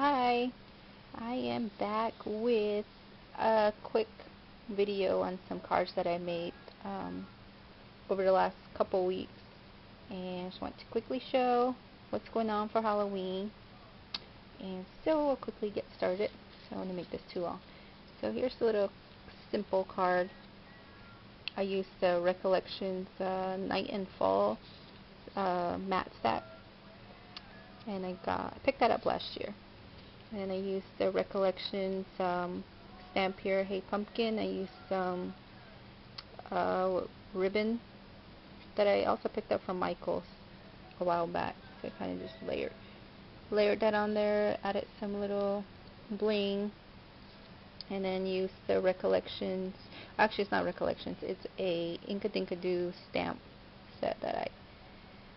Hi, I am back with a quick video on some cards that I made um, over the last couple weeks, and I just want to quickly show what's going on for Halloween, and so I'll quickly get started. So I don't want to make this too long. So here's a little simple card. I used the Recollections Night and Fall matte stack, and I picked that up last year. And I used the Recollections stamp here, Hey Pumpkin. I used some ribbon that I also picked up from Michaels a while back. So I kind of just layered that on there, added some little bling, and then used the Recollections. Actually, it's not Recollections. It's a Inkadinkado stamp set that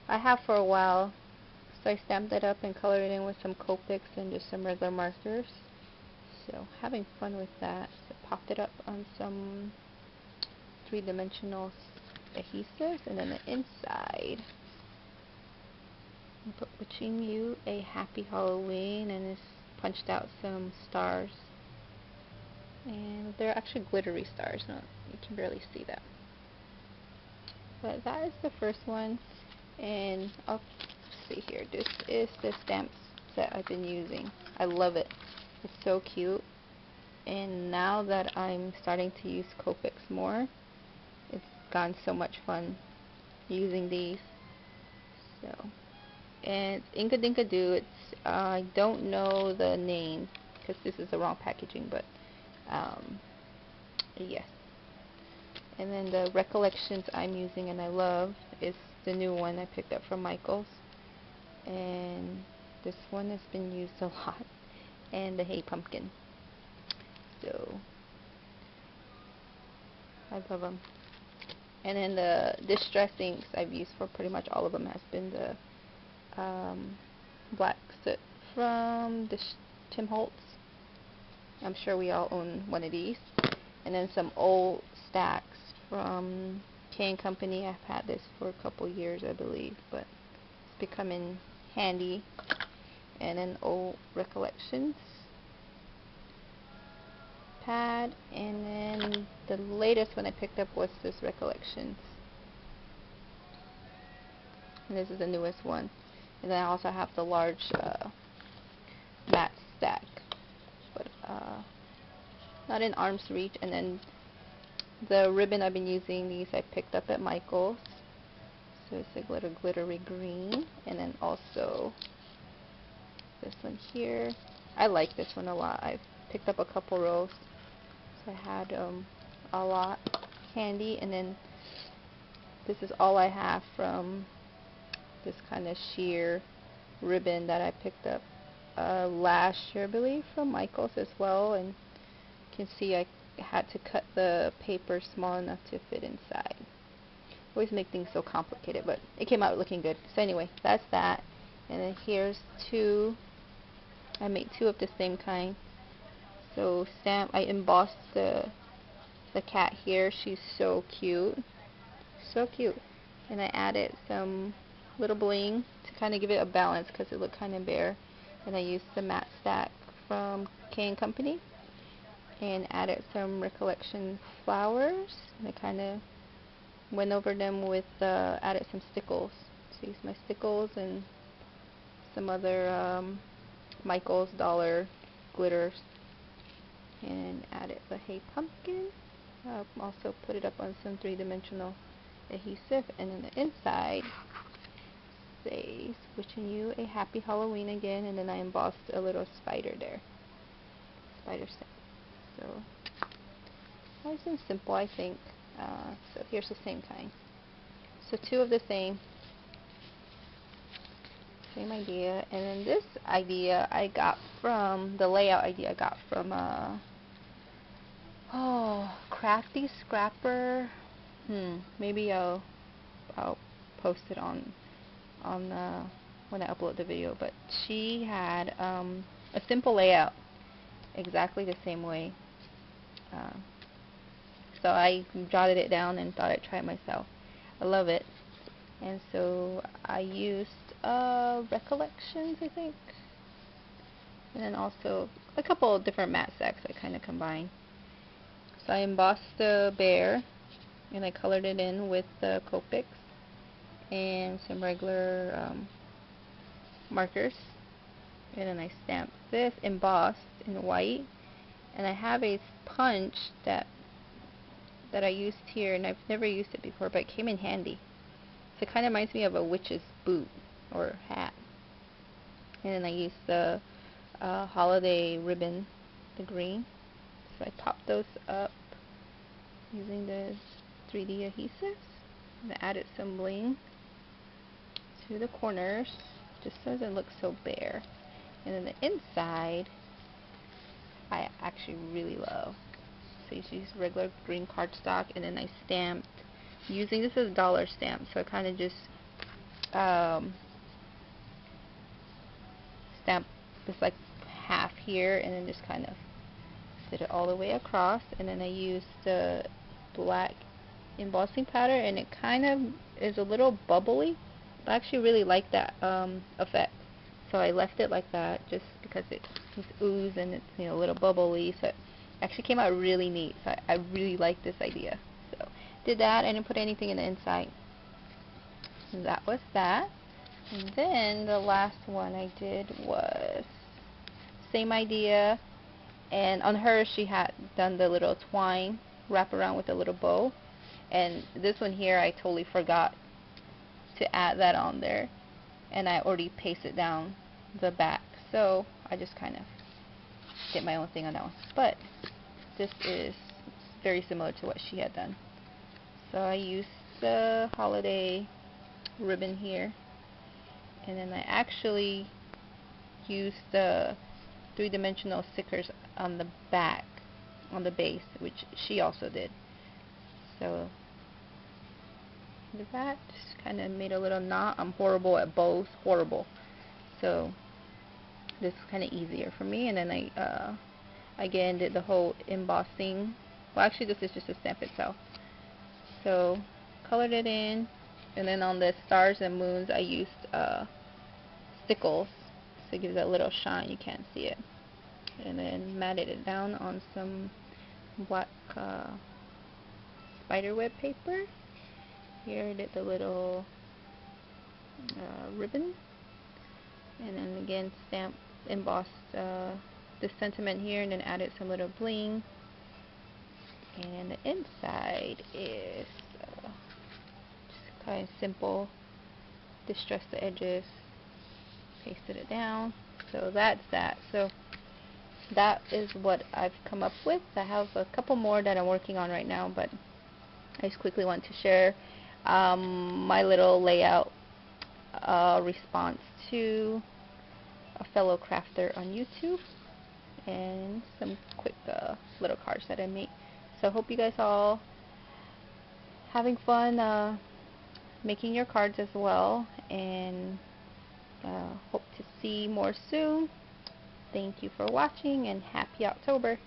I have for a while. So I stamped it up and colored it in with some Copics and just some regular markers. So having fun with that. So popped it up on some three-dimensional adhesive, and then the inside I put wishing you a happy Halloween, and it's punched out some stars. And they're actually glittery stars. No, you can barely see that. But that is the first one, and I'll see here. This is the stamp set I've been using. I love it. It's so cute. And now that I'm starting to use Copics more, it's gone so much fun using these. So, and Inkadinkado, I don't know the name because this is the wrong packaging, but yes. And then the Recollections I'm using and I love is the new one I picked up from Michaels. And this one has been used a lot. And the Hey Pumpkin. So I love them. And then the Distress inks I've used for pretty much all of them has been the Black Soot from Tim Holtz. I'm sure we all own one of these. And then some old stacks from K & Company. I've had this for a couple years, I believe, but it's becoming handy. And then old Recollections pad, and then the latest one I picked up was this Recollections, and this is the newest one. And then I also have the large matte stack, but not in arm's reach. And then the ribbon I've been using, these I picked up at Michael's, so it's a glittery green. And then also this one here, I like this one a lot. I've picked up a couple rows, so I had a lot handy. And then this is all I have from this kind of sheer ribbon that I picked up last year, I believe, from Michaels as well. And you can see I had to cut the paper small enough to fit inside. Always make things so complicated, but it came out looking good. So anyway, that's that. And then here's two. I made two of the same kind. So I embossed the cat here. She's so cute. So cute. And I added some little bling to kind of give it a balance because it looked kind of bare. And I used the matte stack from K & Company and added some Recollection flowers. And I kind of went over them with, added some stickles. So I used my stickles and some other Michaels dollar glitters, and added the Hey Pumpkin. Also put it up on some three-dimensional adhesive, and then the inside says wishing you a happy Halloween again, and then I embossed a little spider there. Spider set. So nice and simple, I think. So here's the same kind. So two of the same idea. And then this idea I got from the layout idea I got from Crafty Scrapper. Maybe I'll post it on when I upload the video. But she had a simple layout, exactly the same way. So I jotted it down and thought I'd try it myself. I love it. And so I used Recollections, I think. and then also a couple of different matte stacks I kind of combine. So I embossed the bear, and I colored it in with the Copics and some regular markers, and then I stamped this embossed in white, and I have a punch that I used here, and I've never used it before, but it came in handy. So it kind of reminds me of a witch's boot or hat. And then I used the holiday ribbon, the green. So I popped those up using the 3D adhesives, and I added some bling to the corners just so it doesn't look so bare. And then the inside I actually really love. So you use regular green cardstock, and then I stamped using, this is a dollar stamp, so I kind of just stamp this like half here, and then just kind of did it all the way across. And then I used the black embossing powder, and it kind of is a little bubbly. I actually really like that effect, so I left it like that just because it's ooze and it's, you know, a little bubbly. So it actually came out really neat. So I really like this idea. So did that. I didn't put anything in the inside. And that was that. And then the last one I did was same idea, and on her she had done the little twine wrap around with a little bow, and this one here I totally forgot to add that on there, and I already pasted down the back, so I just kind of did my own thing on that one. But this is very similar to what she had done. So I used the holiday ribbon here, and then I actually used the three-dimensional stickers on the back, on the base, which she also did. So that just kind of made a little knot. I'm horrible at bows, horrible. So this is kind of easier for me. And then I again did the whole embossing. Well, actually this is just a stamp itself. So colored it in, and then on the stars and moons I used stickles, so it gives it a little shine. You can't see it. And then matted it down on some black spiderweb paper. Here I did the little ribbon, and then again embossed this sentiment here, and then added some little bling. And the inside is just kind of simple. Distressed the edges, pasted it down. So that's that. So that is what I've come up with. I have a couple more that I'm working on right now, but I just quickly want to share my little layout response to a fellow crafter on YouTube, and some quick little cards that I made. So I hope you guys all having fun making your cards as well, and hope to see more soon. Thank you for watching, and happy October.